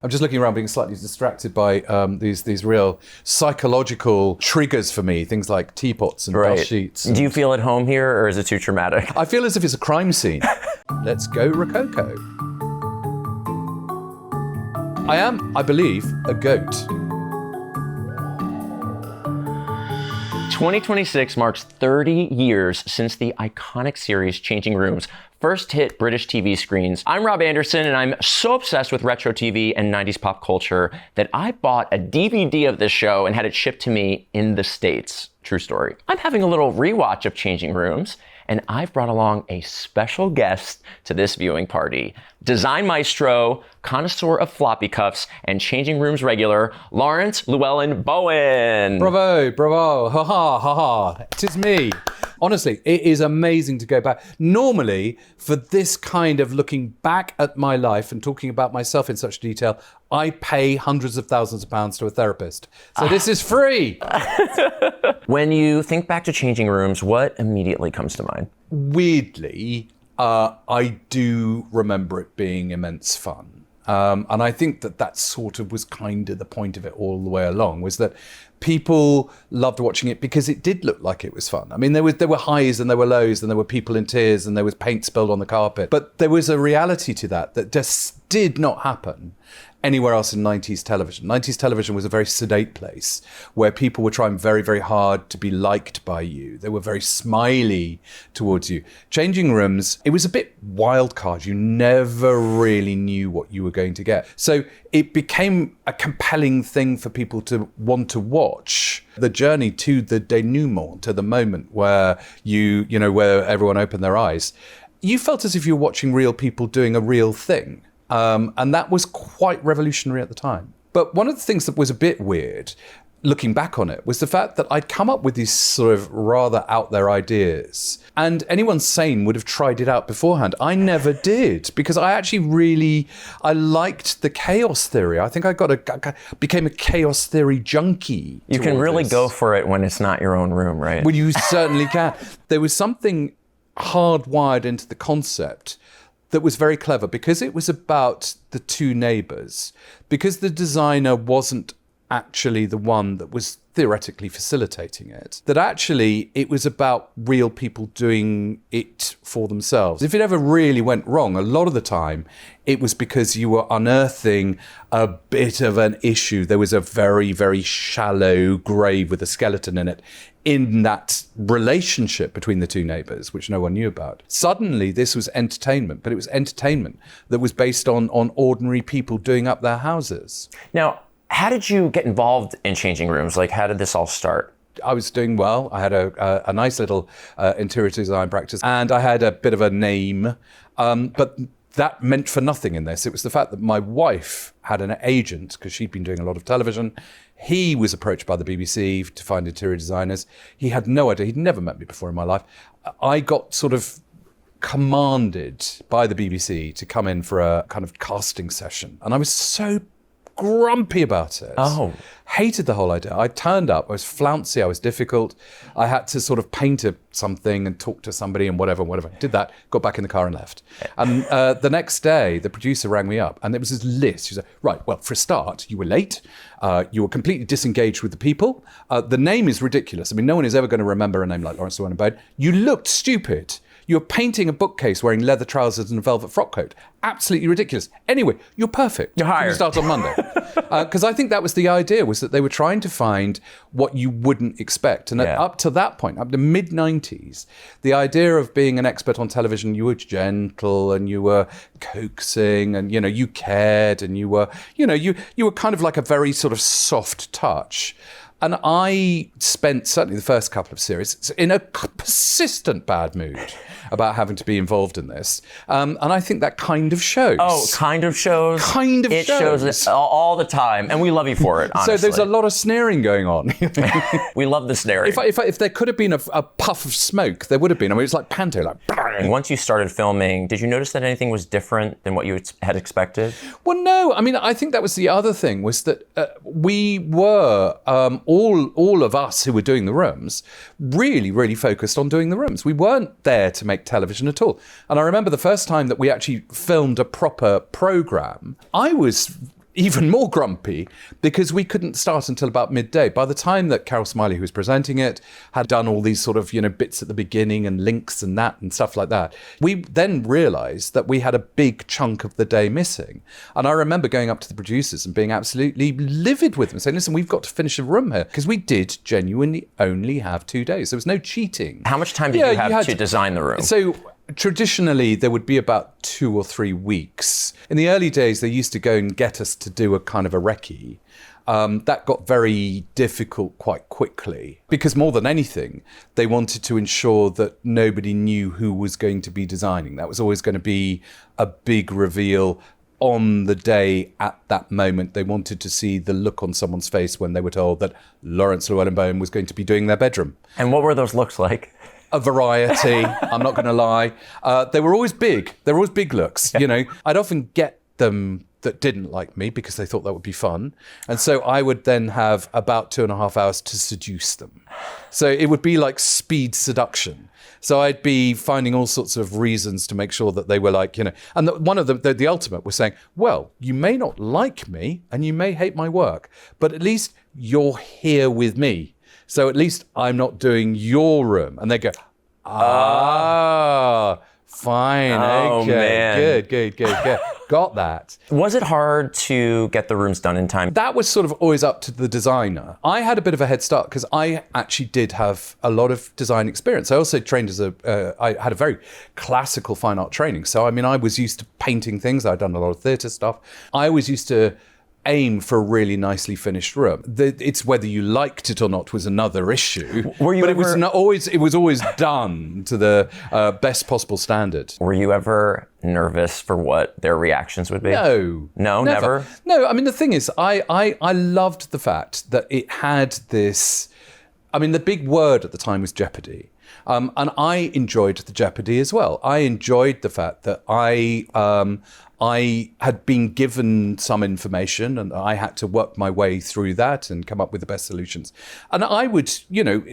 I'm just looking around being slightly distracted by these real psychological triggers for me, things like teapots and dust sheets. Do you feel at home here, or is it too traumatic? I feel as if it's a crime scene. Let's go Rococo. I am, I believe, a goat. 2026 marks 30 years since the iconic series Changing Rooms first hit British TV screens. I'm Rob Anderson, and I'm so obsessed with retro TV and 90s pop culture that I bought a DVD of this show and had it shipped to me in the States. True story. I'm having a little rewatch of Changing Rooms, and I've brought along a special guest to this viewing party. Design maestro, connoisseur of floppy cuffs, and Changing Rooms regular, Laurence Llewelyn-Bowen. Bravo, bravo, ha ha, ha ha. It is me. Honestly, it is amazing to go back. Normally, for this kind of looking back at my life and talking about myself in such detail, I pay hundreds of thousands of pounds to a therapist. So this is free. When you think back to Changing Rooms, what immediately comes to mind? Weirdly, I do remember it being immense fun. And I think that sort of was kind of the point of it all the way along, was that people loved watching it because it did look like it was fun. I mean, there were highs and there were lows and there were people in tears and there was paint spilled on the carpet. But there was a reality to that just did not happen anywhere else in 90s television. 90s television was a very sedate place where people were trying very, very hard to be liked by you. They were very smiley towards you. Changing Rooms, it was a bit wild card. You never really knew what you were going to get. So it became a compelling thing for people to want to watch. The journey to the denouement, to the moment where where everyone opened their eyes. You felt as if you were watching real people doing a real thing. And that was quite revolutionary at the time. But one of the things that was a bit weird, looking back on it, was the fact that I'd come up with these sort of rather out there ideas. And anyone sane would have tried it out beforehand. I never did, because I actually I liked the chaos theory. I think I became a chaos theory junkie. You can really go for it when it's not your own room, right? Well, you certainly can. There was something hardwired into the concept that was very clever, because it was about the two neighbours, because the designer wasn't actually the one that was theoretically facilitating it, that actually it was about real people doing it for themselves. If it ever really went wrong, a lot of the time it was because you were unearthing a bit of an issue. There was a very, very shallow grave with a skeleton in it, in that relationship between the two neighbours, which no one knew about. Suddenly, this was entertainment, but it was entertainment that was based on ordinary people doing up their houses. Now, how did you get involved in Changing Rooms? Like, how did this all start? I was doing well. I had a nice little interior design practice, and I had a bit of a name, but that meant for nothing in this. It was the fact that my wife had an agent, because she'd been doing a lot of television. He was approached by the BBC to find interior designers. He had no idea. He'd never met me before in my life. I got sort of commanded by the BBC to come in for a kind of casting session. And I was so grumpy about it. Oh. Hated the whole idea. I turned up, I was flouncy, I was difficult. I had to sort of paint something and talk to somebody and whatever. Did that, got back in the car and left. And the next day, the producer rang me up and there was this list. She said, right, well, for a start, you were late. You were completely disengaged with the people. The name is ridiculous. I mean, no one is ever going to remember a name like Laurence Llewelyn-Bowen. You looked stupid. You're painting a bookcase wearing leather trousers and a velvet frock coat. Absolutely ridiculous. Anyway, you're perfect. You're hired. You start on Monday. Because I think that was the idea, was that they were trying to find what you wouldn't expect. And up to that point, up to mid-90s, the idea of being an expert on television, you were gentle and you were coaxing and, you cared and you were kind of like a very sort of soft touch. And I spent certainly the first couple of series in a persistent bad mood about having to be involved in this. And I think that kind of shows. Oh, kind of shows? Kind of it shows. It shows all the time. And we love you for it, honestly. So there's a lot of sneering going on. We love the sneering. If there could have been a puff of smoke, there would have been. I mean, it's like panto, like... And once you started filming, did you notice that anything was different than what you had expected? Well, no. I mean, I think that was the other thing, was that we were... all of us who were doing the rooms really, really focused on doing the rooms. We weren't there to make television at all. And I remember the first time that we actually filmed a proper program, I was even more grumpy because we couldn't start until about midday. By the time that Carol Smiley, who was presenting it, had done all these sort of, bits at the beginning and links and that and stuff like that, we then realized that we had a big chunk of the day missing. And I remember going up to the producers and being absolutely livid with them, saying, listen, we've got to finish a room here, because we did genuinely only have 2 days. There was no cheating. How much time did you have to design the room? So traditionally, there would be about 2 or 3 weeks. In the early days, they used to go and get us to do a kind of a recce. That got very difficult quite quickly because more than anything, they wanted to ensure that nobody knew who was going to be designing. That was always going to be a big reveal on the day at that moment. They wanted to see the look on someone's face when they were told that Laurence Llewelyn-Bowen was going to be doing their bedroom. And what were those looks like? A variety, I'm not going to lie. They were always big. They were always big looks, I'd often get them that didn't like me because they thought that would be fun. And so I would then have about 2.5 hours to seduce them. So it would be like speed seduction. So I'd be finding all sorts of reasons to make sure that they were like, and one of them, the ultimate was saying, well, you may not like me and you may hate my work, but at least you're here with me. So at least I'm not doing your room. And they go, fine. Oh, okay, man. Good. Got that. Was it hard to get the rooms done in time? That was sort of always up to the designer. I had a bit of a head start because I actually did have a lot of design experience. I also trained I had a very classical fine art training. So, I was used to painting things. I'd done a lot of theatre stuff. I was used to aim for a really nicely finished room. It's whether you liked it or not was another issue. It was always done to the best possible standard. Were you ever nervous for what their reactions would be? No, never. No, the thing is, I loved the fact that it had this. The big word at the time was jeopardy. And I enjoyed the jeopardy as well. I enjoyed the fact that I had been given some information and I had to work my way through that and come up with the best solutions. And I would,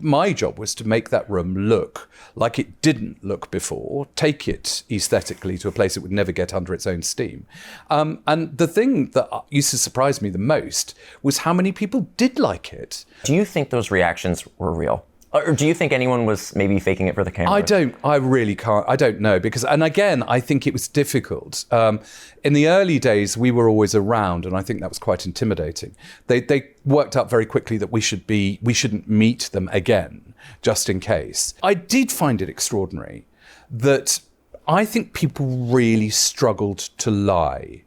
my job was to make that room look like it didn't look before, take it aesthetically to a place it would never get under its own steam. And the thing that used to surprise me the most was how many people did like it. Do you think those reactions were real? Or do you think anyone was maybe faking it for the camera? I really can't. I don't know because, and again, I think it was difficult. In the early days, we were always around, and I think that was quite intimidating. They worked out very quickly that we shouldn't meet them again, just in case. I did find it extraordinary that I think people really struggled to lie.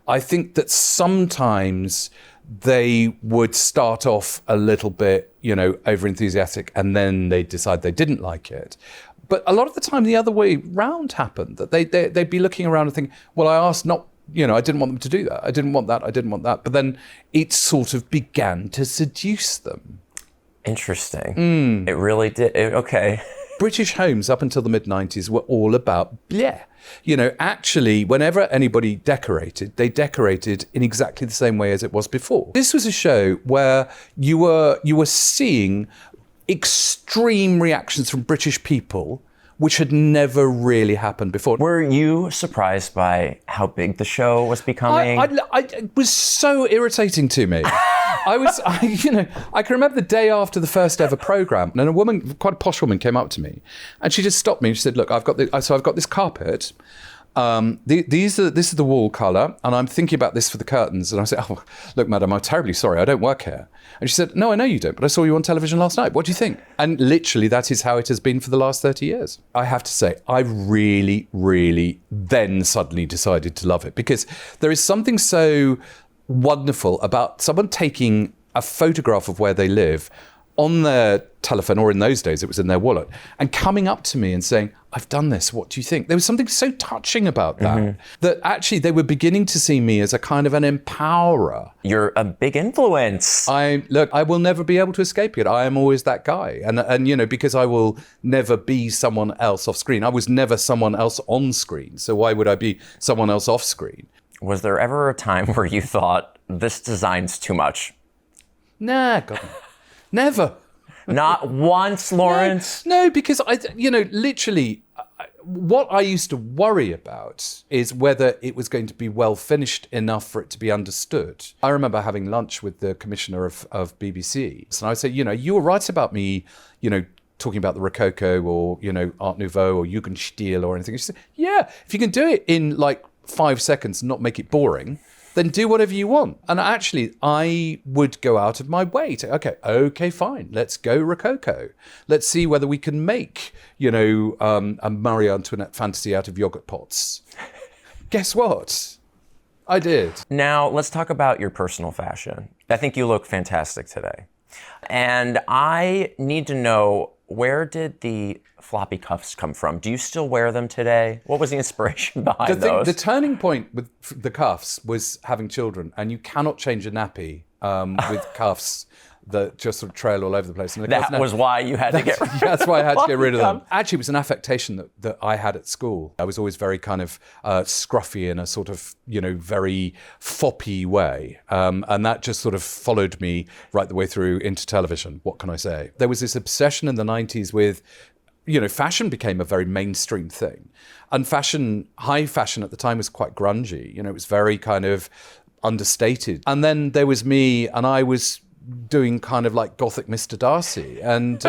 I think that sometimes they would start off a little bit, over enthusiastic, and then they decide they didn't like it. But a lot of the time, the other way round happened, that they'd be looking around and thinking, well, I asked not, I didn't want them to do that. I didn't want that. But then it sort of began to seduce them. Interesting. It really did. Okay. British homes up until the mid-90s were all about bleh. Actually, whenever anybody decorated, they decorated in exactly the same way as it was before. This was a show where you were seeing extreme reactions from British people, which had never really happened before. Were you surprised by how big the show was becoming? It was so irritating to me. I can remember the day after the first ever program, and a woman, quite a posh woman, came up to me, and she just stopped me and she said, "Look, I've got this carpet. This is the wall colour, and I'm thinking about this for the curtains." And I said, "Oh, look, madam, I'm terribly sorry. I don't work here." And she said, "No, I know you don't, but I saw you on television last night. What do you think?" And literally, that is how it has been for the last 30 years. I have to say, I really, really then suddenly decided to love it because there is something so wonderful about someone taking a photograph of where they live on their telephone, or in those days it was in their wallet, and coming up to me and saying, "I've done this, what do you think?" There was something so touching about that, that actually they were beginning to see me as a kind of an empowerer. You're a big influence. I will never be able to escape it. I am always that guy. And because I will never be someone else off screen. I was never someone else on screen. So why would I be someone else off screen? Was there ever a time where you thought, this design's too much? Nah, God, never. Not once, Laurence? No, because literally, what I used to worry about is whether it was going to be well finished enough for it to be understood. I remember having lunch with the commissioner of BBC, and I said, you were right about me, talking about the Rococo or, Art Nouveau or Jugendstil or anything. She said, yeah, if you can do it in like 5 seconds and not make it boring, then do whatever you want. And actually, I would go out of my way to, okay, fine, let's go Rococo. Let's see whether we can make, a Marie Antoinette fantasy out of yogurt pots. Guess what? I did. Now, let's talk about your personal fashion. I think you look fantastic today. And I need to know, where did the floppy cuffs come from? Do you still wear them today? What was the inspiration behind those? The turning point with the cuffs was having children, and you cannot change a nappy with cuffs that just sort of trail all over the place. And that was why you had to get rid of them. That's why I had to get rid of them. Actually, it was an affectation that I had at school. I was always very kind of scruffy in a sort of, very foppy way. And that just sort of followed me right the way through into television. What can I say? There was this obsession in the 90s with, fashion became a very mainstream thing. And high fashion at the time was quite grungy. It was very kind of understated. And then there was me, and I was doing kind of like gothic Mr. Darcy. And,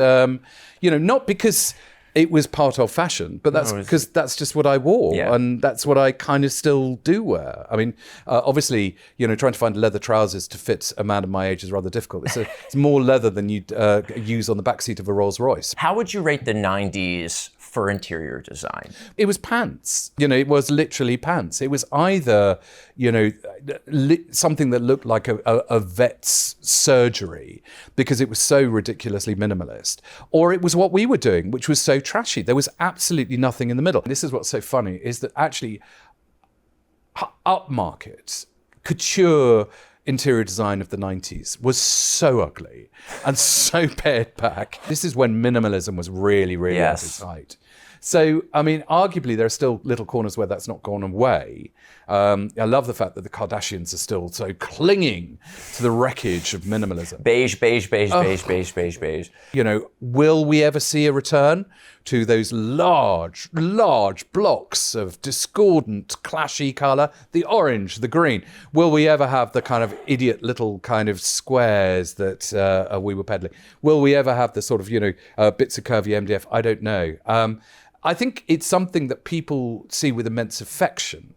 not because it was part of fashion, but that's because that's just what I wore. Yeah. And that's what I kind of still do wear. I mean, obviously, trying to find leather trousers to fit a man of my age is rather difficult. It's more leather than you'd use on the backseat of a Rolls Royce. How would you rate the 90s for interior design? It was pants. It was literally pants. It was either, something that looked like a vet's surgery because it was so ridiculously minimalist, or it was what we were doing, which was so trashy. There was absolutely nothing in the middle. And this is what's so funny, is that actually upmarket, couture interior design of the 90s was so ugly and so pared back. This is when minimalism was really, really at its height. So, I mean, arguably, there are still little corners where that's not gone away. I love the fact that the Kardashians are still so clinging to the wreckage of minimalism. Beige, beige, beige, beige, beige, beige, beige. Will we ever see a return to those large, large blocks of discordant, clashy colour? The orange, the green. Will we ever have the kind of idiot little kind of squares that we were peddling? Will we ever have the sort of, bits of curvy MDF? I don't know. I think it's something that people see with immense affection.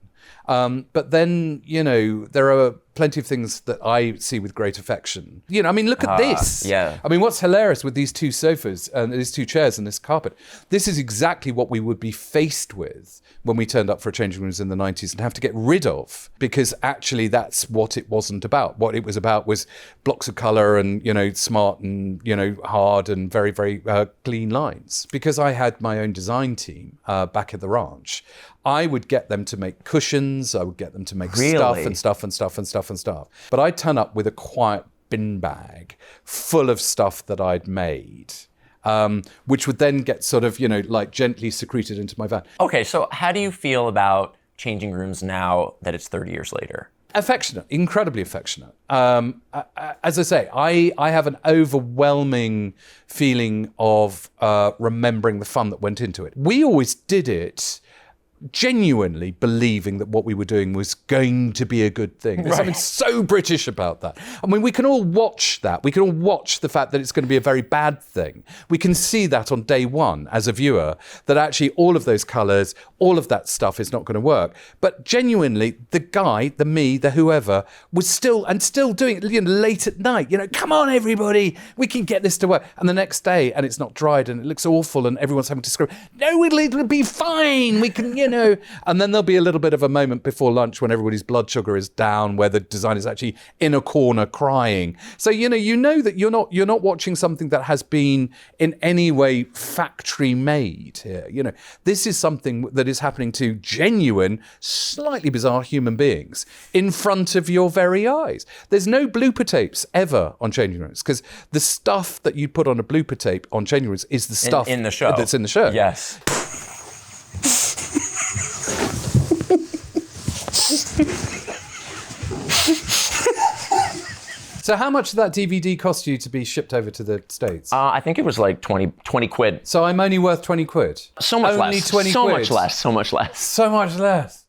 But then, there are plenty of things that I see with great affection. Look at this. Yeah. I mean, what's hilarious with these two sofas and these two chairs and this carpet, this is exactly what we would be faced with when we turned up for changing rooms in the 90s and have to get rid of, because actually that's what it wasn't about. What it was about was blocks of colour and, smart and, hard and very, very clean lines. Because I had my own design team back at the ranch, I would get them to make cushions, I would get them to make stuff and stuff and stuff and stuff and stuff. But I'd turn up with a quiet bin bag full of stuff that I'd made, which would then get sort of, gently secreted into my van. Okay, so how do you feel about changing rooms now that it's 30 years later? Affectionate, incredibly affectionate. As I say, I have an overwhelming feeling of remembering the fun that went into it. We always did it genuinely believing that what we were doing was going to be a good thing. There's something so British about that. I mean, we can all watch that. We can all watch the fact that it's going to be a very bad thing. We can see that on day one as a viewer, that actually all of those colours, all of that stuff is not going to work. But genuinely, the guy, the me, the whoever, was still doing it late at night. Come on, everybody, we can get this to work. And the next day, and it's not dried and it looks awful and everyone's having to scream, no, it'll be fine. We can, and then there'll be a little bit of a moment before lunch when everybody's blood sugar is down, where the designer's actually in a corner crying. So, that you're not watching something that has been in any way factory made here. This is something that is happening to genuine, slightly bizarre human beings in front of your very eyes. There's no blooper tapes ever on changing rooms, because the stuff that you put on a blooper tape on changing rooms is the stuff in the show. That's in the show. Yes. So how much did that DVD cost you to be shipped over to the States? I think it was like 20 quid. So I'm only worth 20 quid. So much only less. 20 so quid. much less. So much less. So much less.